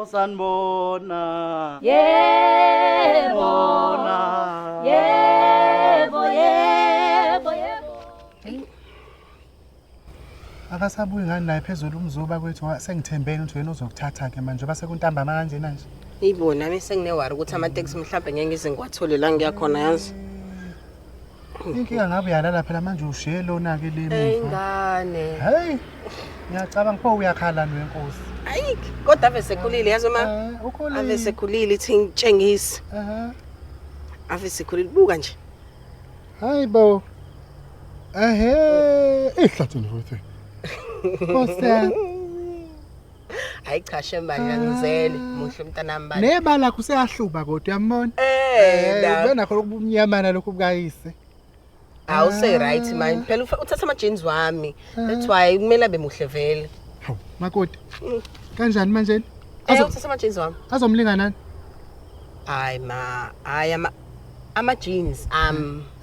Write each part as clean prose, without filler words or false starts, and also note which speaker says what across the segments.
Speaker 1: Osanibona.
Speaker 2: Yebo. Yebo.
Speaker 3: Akasabuyi ngani la phezulu umzuba kwethu sengithembeni ukuthi wena uzokuthatha ke manje base kuntambama kanjena nje.
Speaker 4: Yibona bese nginewari ukuthi ama-taxi mhlawumbe ngeke ngize ngiwathole la ngiyakhona yazi.
Speaker 3: Inkinga ngabe uyalala phela manje ushiye lona ke le muva.
Speaker 4: Ingane.
Speaker 3: Hey. Ngiyacabanga pho uyakhala wenkosi.
Speaker 4: Hayi, kodwa ave sekhulile yazi ma.
Speaker 3: Ukhulile.
Speaker 4: Ave sekhulile ithi ngitshengise. Ave sekhulile buka nje.
Speaker 3: Hayibo. Ihlathini futhi. Kosa.
Speaker 4: Hayi cha shembani ngizele muhle umntanami bani.
Speaker 3: Nebala lakho seyahluba kodwa uyambona? Ubona khona ukubumnyamana lokhu bukayise.
Speaker 4: Awuse right man. Phela uthatha ama jeans wami. That's why kumele abe muhle vele.
Speaker 3: Hawu, makoti. Kanjani manje?
Speaker 4: Uthatha ama jeans wami.
Speaker 3: Azomlinga nani?
Speaker 4: Hayi ma, hayi ama jeans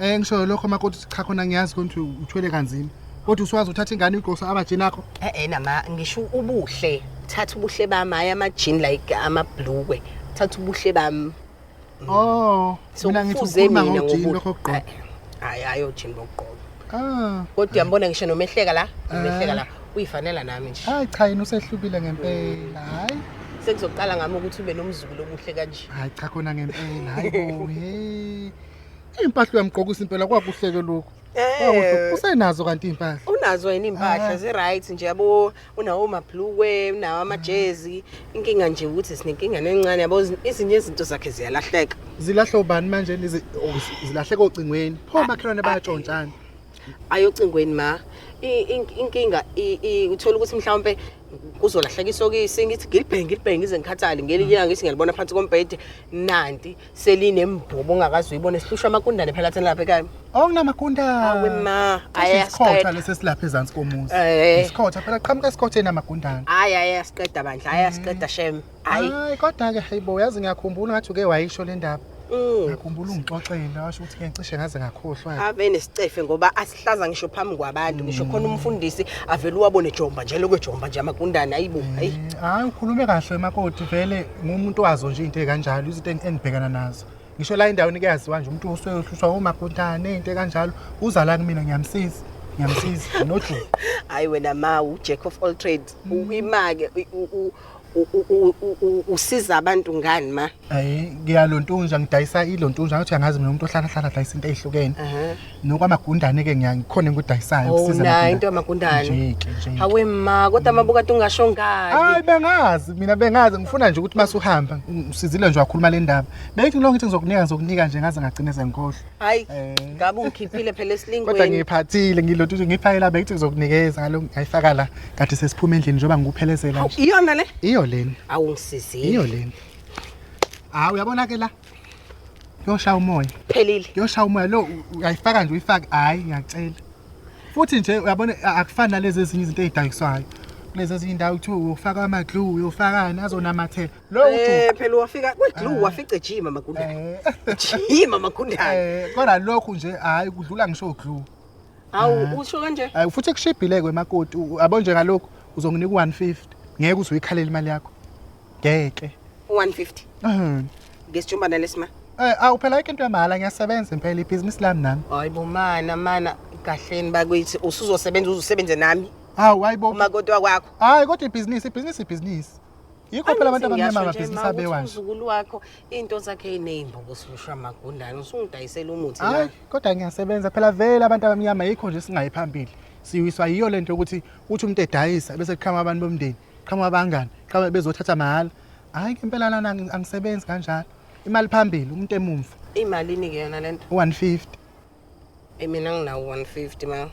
Speaker 3: ngisho lokho makoti cha khona ngiyazi ukuthi uthwele kanzima. Kodwa uswazi uthatha ingane uyigosa amajini akho?
Speaker 4: Nama ngisho ubuhle. Thatha ubuhle bami hayi ama jean like ama bluwe. Thatha ubuhle bami.
Speaker 3: Mina ngithi ukhuluma ngojini lokho ogqoka.
Speaker 4: Hayi ayojini bokugqoka. Kodwa uyambona ngisho nomehleka la, umehleka la uyifanela nami nje.
Speaker 3: Hayi cha yini usehlubile ngempela. Hayi
Speaker 4: sekuzoqala ngami ukuthi ube nomzukulu omuhle kanje.
Speaker 3: Hayi cha khona ngempela. Hayibo impahla yamgqokisa impela kwakuhleke lokho. Kwakuhle usenazo kanti impahla.
Speaker 4: Unazo yini impahla zi right nje yabo unawo mabhlukwe unawo amajezi inkinga nje ukuthi sinenkinga nencane yabo izinye izinto zakhe ziyalahleka.
Speaker 3: Zilahle ubani manje zilahleka ocingweni. Pho makhelwane bayatshontshana.
Speaker 4: Ayocingweni ma inkinga uthola ukuthi mhlawumbe kuzolahleka isokisi ngithi ngilibhenge ngize ngikhathale ngelinyanga ngithi ngiyalibona phansi kombhede nanti selinembhobo ongakazi uyibona esihlushwa amakundane phela thina lapha ekhaya.
Speaker 3: Awunamakundane.
Speaker 4: Awe ma
Speaker 3: ayasikotha lesesilapha ezantsi komuzi. Isikotha phela qhamuka esikhotheni namakundane.
Speaker 4: Hayi ayasiqeda bandla ayasiqeda shem.
Speaker 3: Hayi kodwa ke hayibo yazi ngiyakhumbula ngathi uke wayisho le ndaba. Ngakhumbula ungixoxela washo ukuthi ngicishe ngaze ngakhohlwa.
Speaker 4: Ave nesicefe ngoba asihlaza ngisho phambi kwabantu ngisho khona umfundisi avela uwabone Jomba nje lokwejomba nje amakundane ayibo
Speaker 3: hayi ukhulume kahle makoti vele ngumuntu wazo nje into ekanjalo izinto engibhekana nazo. Ngisho la endaweni kuyaziwa nje umuntu usoyehlushwa umakundane into ekanjalo uza la kumina ngiyamsiza noju.
Speaker 4: Hayi wena ma u jack of all trades uyimake usiza abantu ngani ma?
Speaker 3: Ngiyalontunja ngidayisa ilontunja ngathi uyangazi mina umuntu ohlala dayisa into ezihlukene. Nokwamagundane ke ngiyakhona ukudayisayo
Speaker 4: ukusiza abantu. Hayi into yamagundane. Hawe ma kodwa mabuka tungasho ngani?
Speaker 3: Hayi bengazi mina ngifuna nje ukuthi masuhamba usizile nje wakhuluma le ndaba. Beyithi lo ngithi ngizokunika nje ngaze ngagcine sengikhohlwa.
Speaker 4: Hayi ngabe ungikhiphile phela esilingweni.
Speaker 3: Kodwa ngiphathile ngilontunja ngifayela beyithi ngizokunikeza ngalo ngayifaka la kade sesiphuma endlini njengoba ngikuphelezela nje.
Speaker 4: Iyona le?
Speaker 3: Iyo leni.
Speaker 4: Awungisizile.
Speaker 3: Iyo leni. Uyabona ke la. Yoshaya umoya.
Speaker 4: Phelile.
Speaker 3: Yoshaya umoya lo uyayifaka nje uyifake hayi ngiyacela. Futhi nje uyabona akufani nalezi ezinye izinto ezidayiswayo. Kulezi ezinye indawo uthi ufaka ama glue uyofakana azonamathela. Lo uthi
Speaker 4: phela wafika kweglue wafica jima makundane. Jima makundane.
Speaker 3: Kodwa lokhu nje hayi kudlula ngisho glue.
Speaker 4: Awu usho kanje?
Speaker 3: Hayi futhi kushibhile kwemakoti yabo nje ngalokho uzonginika 150. Ngeke uze uyikhalele imali yakho. Ngeke.
Speaker 4: 150. Ngesijumbana lesima.
Speaker 3: Phela into yamala ngiyasebenza impela ibhizinisi lami nami.
Speaker 4: Hayibo mana kahleni bakwethi usuzosebenze nami.
Speaker 3: Hayibo.
Speaker 4: Umakoti wakwakho.
Speaker 3: Hayi kodwa ibhizinisi. Yikho phela abantu abamnyama amabhizinisi abewayo.
Speaker 4: Umzukulu wakho into zakhe inezimbobo silusha amagundane usungidayisela umuthi la.
Speaker 3: Hayi kodwa ngiyasebenza phela vele abantu abamnyama yikho nje singayi phambili. Siwiswa yiyo lento ukuthi umuntu edayisa bese kukhama abantu bomndeni, qhamuka abangani, qhamuka bezothatha mahala. Hayi impela lana angisebenzi kanjalo. Imali phambili umuntu emumva.
Speaker 4: Imalini ke yona lento?
Speaker 3: 150.
Speaker 4: Mina nginawo 150 ma.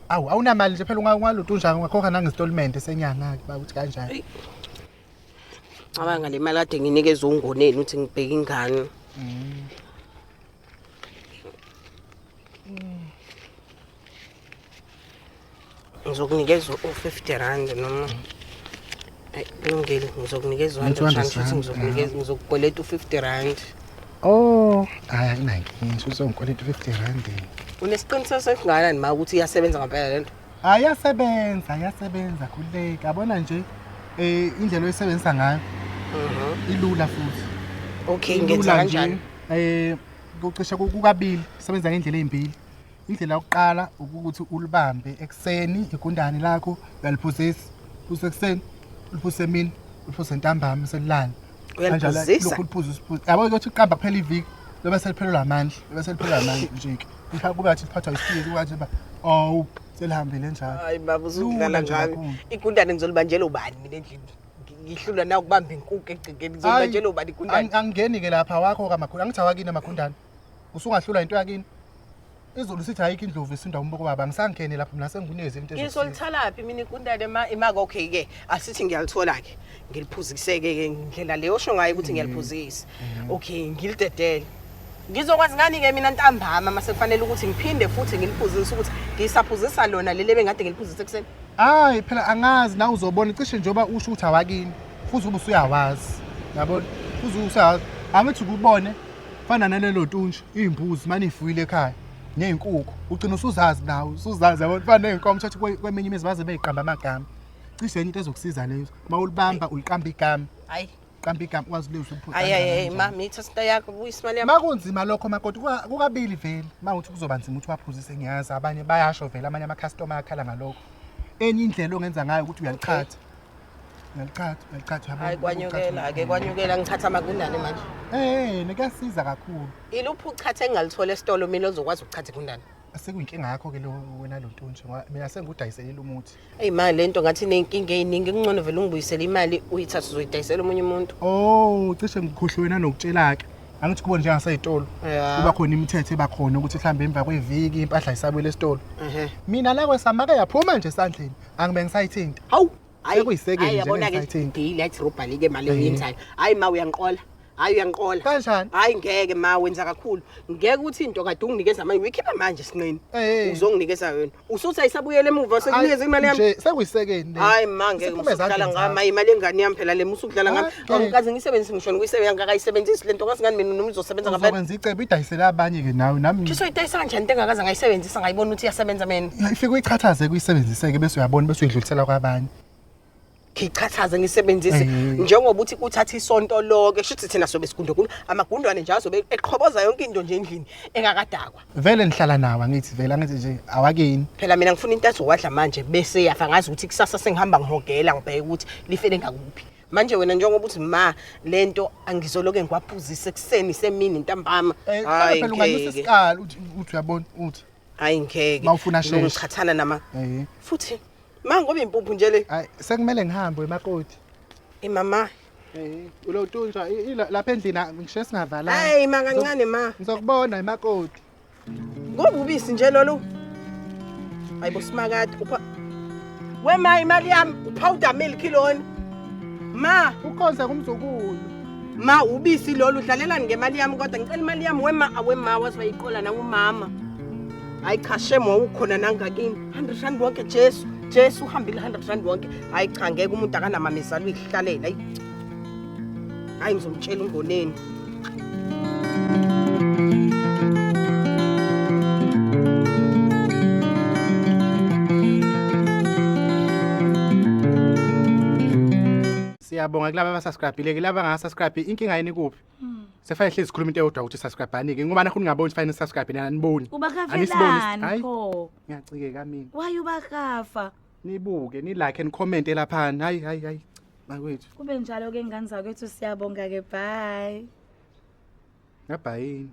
Speaker 3: Awunamali nje phela ungaluntunja ungakhokha nangesitolement senyanga ke bakuthi kanjani.
Speaker 4: Abanga le mali ade nginikeza ungoneni uthi ngibheka ingane. Ngizokunikeza u50 noma kulungile ngizokunikeza 100 rand ngizokukoleta u50
Speaker 3: hayi akunaki ngisho uzongikoleta u50 rand.
Speaker 4: Unesiqiniseko sesinganani ma ukuthi iyasebenza ngempela lento?
Speaker 3: Ayasebenza khuleka yabona nje indlela oyisebenzisa ngayo ilula futhi
Speaker 4: Okay, ngenza kanjani?
Speaker 3: Kucisha kukabili sebenza ngendlela ezimbili. Indlela yokuqala ukuthi ulibambe ekseni igundane lakho uyaliphuzisa. Usekuseni, uliphuze emini, uliphuze ntambama selilana.
Speaker 4: Uyaliphuzisa?
Speaker 3: Lokhu uliphuza. Yabo ukuthi uqamba kuphela iviki, loba seliphelelwa amandla, loba seliphelelwa amandla nje. Mhla kube athi siphathwa isiphiwo kwathi selihambile njalo.
Speaker 4: Hayi baba uzudlala ngami. Igundane ngizolibanjela ubani mina endlini? Ngihlula na ukubamba inkukhu egcekeni ngizolibanjela ubani igundane?
Speaker 3: Angingeni ke lapha wakho kaMakhulu, angithi awakini amakhundane. Usungahlula into yakini. Izulu sithi ayikho indlovu isinda umboko baba angisangene lapho mina senguneze into
Speaker 4: Ngisolithalaphi mina igundane imaka okay ke asithi ngiyalithola ke ngiliphuziseke ke indlela leyo osho ngayo ukuthi ngiyaliphuzisa. Okay ngilidedele. Ngizokwazi ngani ke mina ntambama mase kufanele ukuthi ngiphinde futhi ngiliphuzise ukuthi ngisaphuzisa lona leli bengade ngiliphuzise ekseni.
Speaker 3: Hayi phela angazi na uzobona cishe njoba usho ukuthi awakini futhi ube usuyawazi yabona futhi usayazi angithi ukubone fana nalelo ntunje izimbuzi manje ifuyile ekhaya nezinkukhu ugcina usuzazi nawe usuzazi yabona fana nezinkomo thathi kweminye imizi baze beyiqamba amagama cishe into ezokusiza leyo mawulibamba uliqamba igama
Speaker 4: Hayi
Speaker 3: qamba igama ukwazi leyo usuphuza
Speaker 4: Hayi ma mitha sita yakho buyisimali yami.
Speaker 3: makunzima lokho makoti kukabili vele mawuthi kuzoba nzima ukuthi waphuzise ngiyazi abanye bayasho vele amanye ama customer akhala ngalokho enye indlela ongenza ngayo ukuthi uyaliqhatha yabo
Speaker 4: Hayi kwanyukela ake kwanyukela ngichatha amagundane manje.
Speaker 3: nekuyasiza kakhulu
Speaker 4: Iluphi uchatha engalithola esitolo mina ozokwazi ukuchatha igundane?
Speaker 3: asekuyinkinga yakho ke lo wena lo ntonje ngoba mina sengudayiselela umuthi
Speaker 4: Hey ma lento ngathi nenkinga eziningi kungcono vele ungibuyisela imali uyithatha uzoyidayisela umunye umuntu.
Speaker 3: Cishe ngikhohlwe wena nokutshela ke angithi kubona njengaseyitolo kuba khona imithetho ebakhona ukuthi mhlambe emva kweviki impahla isabuyele esitolo. Mina la kwesamake yaphuma nje esandleni angibe ngisayithinta.
Speaker 4: Hawu
Speaker 3: sekuyisekeni nje
Speaker 4: yabona ke deal athi robhali ke imali oyenzayo. Hayi ma uyangiqola. Hayi uyangiqola.
Speaker 3: Kanjani?
Speaker 4: Hayi ngeke ma wenza kakhulu. Ngeke uthi into kade unginikeza manje uyikhipha manje sinqeni. Uzonginikeza yona. Usuthi ayisabuyele emuva sekunikeza imali yami.
Speaker 3: Nje sekuyisekeni.
Speaker 4: Hayi ma ngeke usukhala ngama imali engane yami phela le musukudlala ngami. Angikaze ngisebenzise ngisho ngiyisebenzisa ngakayisebenzisi lento ngasingani mina noma uzosebenza ngaphela.
Speaker 3: Uzokwenza icebo idayisela abanye ke nawe nami.
Speaker 4: Ngisho idayisa kanjani into engakaze ngayisebenzisa ngayibona ukuthi iyasebenza mina.
Speaker 3: Ifike uyichathaze kuyisebenziseke bese uyabona bese uyidlulisela kwabanye.
Speaker 4: Ngichathaze ngisebenzise njengoba uthi kuthatha isonto lonke kushuthi thina sobe sigundokulu amagundwane nje azobe eqhoboza yonke into nje endlini engakadakwa
Speaker 3: vele nihlala nawe angithi vele angithi nje awakini
Speaker 4: phela mina ngifuna into ezowadla manje bese yafa ngazi ukuthi kusasa sengihamba ngihogela ngibheke ukuthi lifele ngakuphi manje wena njengoba uthi ma lento angizoloke ngikwaphuzisa ekseni semini ntambama
Speaker 3: hayi phela unganyusa isikali uthi uyabona uthi
Speaker 4: hayi ngeke
Speaker 3: mawufuna sheshe
Speaker 4: ngichathana nama futhi mangoba impuphu nje le
Speaker 3: hayi sekumele ngihambe emakoti
Speaker 4: mama
Speaker 3: ulo ntunja lapha endlini ngisho singavala
Speaker 4: hayi ma kancane ma
Speaker 3: ngizokubona emakoti
Speaker 4: ngoba ubisi nje lolu hayibo simakade upha wema imali yami upowder milk lona ma
Speaker 3: ukhonza kumzukulu
Speaker 4: ma ubisi lolu udlalelani ngemali yami kodwa ngicela imali yami wema wazi bayiqola na umama hayi khashemo ukhona nangakini 100 rand wonke Jesu uhambile 100 rand wonke hayi cha ngeke umuntu akanamamezalo uyihlalela hayi ngizomtshela ungoneni
Speaker 3: siyabonga kulabo abasubscribe ke laba angasubscribe inkinga yini kuphi sefanele hlezi sikhuluma into eyodwa ukuthi subscribe anike ngoba nakhona ngaboni fanele subscribe naniboni
Speaker 2: ubakafelani pho
Speaker 3: ngiyacike kamina
Speaker 2: why ubakafa
Speaker 3: nibuke ni like and comment lapha hayi bakwethu
Speaker 2: kube njalo ke ngani zakwethu siyabonga ke bye
Speaker 3: ngabhayini